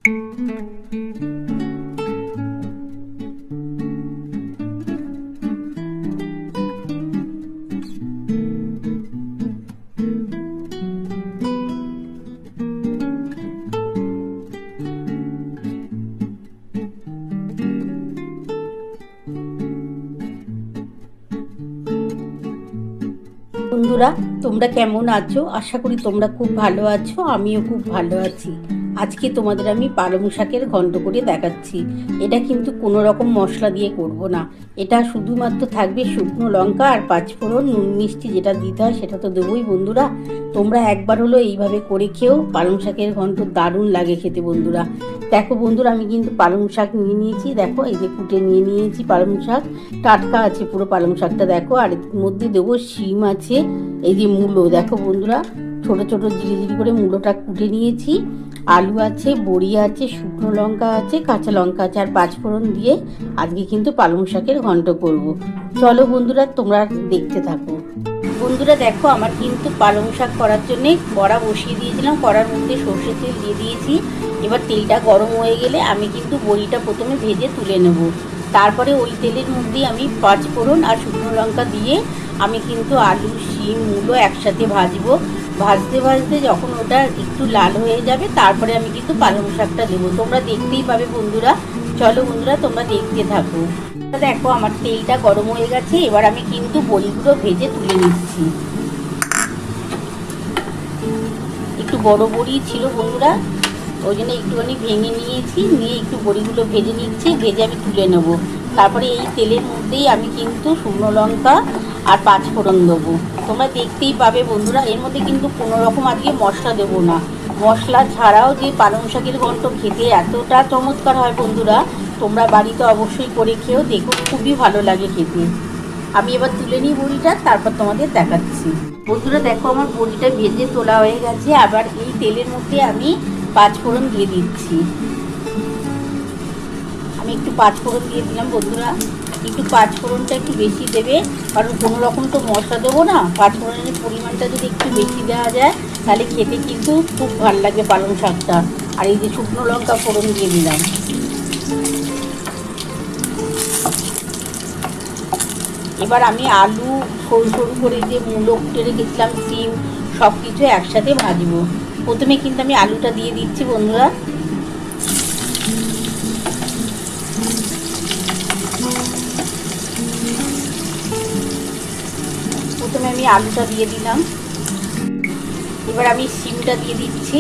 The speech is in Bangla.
বন্ধুরা, তোমরা কেমন আছো? আশা করি তোমরা খুব ভালো আছো। আমিও খুব ভালো আছি। আজকে তোমাদের আমি পালং শাকের ঘন্ট করে দেখাচ্ছি। এটা কিন্তু কোনো রকম মশলা দিয়ে করব না। এটা শুধুমাত্র থাকবে শুকনো লঙ্কা আর পাঁচফোড়ন, নুন মিষ্টি যেটা দিতে হয় সেটা তো দেবোই। বন্ধুরা, তোমরা একবার হলো এইভাবে করে খেও। পালং শাকের ঘন্ট দারুণ লাগে খেতে। বন্ধুরা দেখো, বন্ধুরা আমি কিন্তু পালং শাক নিয়ে নিয়েছি। দেখো, এই যে কুটে নিয়ে নিয়েছি পালং শাক, টাটকা আছে পুরো পালং শাকটা। দেখো, আর এর মধ্যে দেবো শিম আছে, এই যে মূলো। দেখো বন্ধুরা, ছোট ছোট জিরি জিরি করে মূলোটা কুটে নিয়েছি। আলু আছে, বড়ি আছে, শুকনো লঙ্কা আছে, কাঁচা লঙ্কা আছে, আর পাঁচফোড়ন দিয়ে আজকে কিন্তু পালং শাকের ঘন্ট করব। চলো বন্ধুরা, তোমরা দেখতে থাকো। বন্ধুরা দেখো, আমার কিন্তু পালং শাক করার জন্য কড়া বসিয়ে দিয়েছিলাম। কড়ার মধ্যে সর্ষের তেল দিয়ে দিয়েছি। এবার তেলটা গরম হয়ে গেলে আমি কিন্তু বড়িটা প্রথমে ভেজে তুলে নেব। তারপরে ওই তেলের মধ্যে আমি পাঁচফোড়ন আর শুকনো লঙ্কা দিয়ে আমি কিন্তু আলু, শিম, মূলো একসাথে ভাজবো। ভাজতে ভাজতে যখন ওটা একটু লাল হয়ে যাবে, তারপরে আমি কিন্তু পালং শাকটা দেবো। তোমরা দেখতেই পাবে বন্ধুরা। চলো বন্ধুরা, তোমরা দেখতে থাকো। দেখো, আমার তেলটা গরম হয়ে গেছে। এবার আমি কিন্তু বড়িগুলো ভেজে তুলে নিচ্ছি। একটু বড় বড়ি ছিল বন্ধুরা, ওই জন্য একটুখানি ভেঙে নিয়েছি। নিয়ে একটু বড়িগুলো ভেজে নিচ্ছি, ভেজে আমি তুলে নেব। তারপরে এই তেলের মধ্যেই আমি কিন্তু শুকনো লঙ্কা আর পাঁচফোড়ন দেবো। তোমরা দেখতেই পাবে বন্ধুরা, এর মধ্যে কিন্তু কোনো রকম আজকে মশলা দেবো না। মশলা ছাড়াও যে পালং শাকের ঘন্ট খেতে এতটা চমৎকার হয় বন্ধুরা, তোমরা বাড়িতে অবশ্যই করে খেয়েও দেখো, খুবই ভালো লাগে খেতে। আমি এবার তুলে নিই বড়িটা, তারপর তোমাদের দেখাচ্ছি। বন্ধুরা দেখো, আমার বড়িটা ভেজে তোলা হয়ে গেছে। আবার এই তেলের মধ্যে আমি পাঁচফোড়ন দিয়ে দিচ্ছি। আমি একটু পাঁচফোড়ন দিয়ে দিলাম বন্ধুরা। একটু পাঁচফোড়নটা একটু বেশি দেবে, কারণ কোনো রকম তো মশলা দেবো না। পাঁচফোড়নের পরিমাণটা যদি একটু বেশি দেওয়া যায়, তাহলে খেতে কিন্তু খুব ভালো লাগবে পালং শাকটা। আর এই যে শুকনো লঙ্কা ফোড়ন দিয়ে দিলাম। এবার আমি আলু সরু সরু করে যে মূলো কুটে রেখেছিলাম, শিম, সব কিছু একসাথে ভাজবো। প্রথমে কিন্তু আমি আলুটা দিয়ে দিচ্ছি বন্ধুরা। প্রথমে আমি আলুটা দিয়ে দিলাম। এবার আমি শিমটা দিয়ে দিচ্ছি।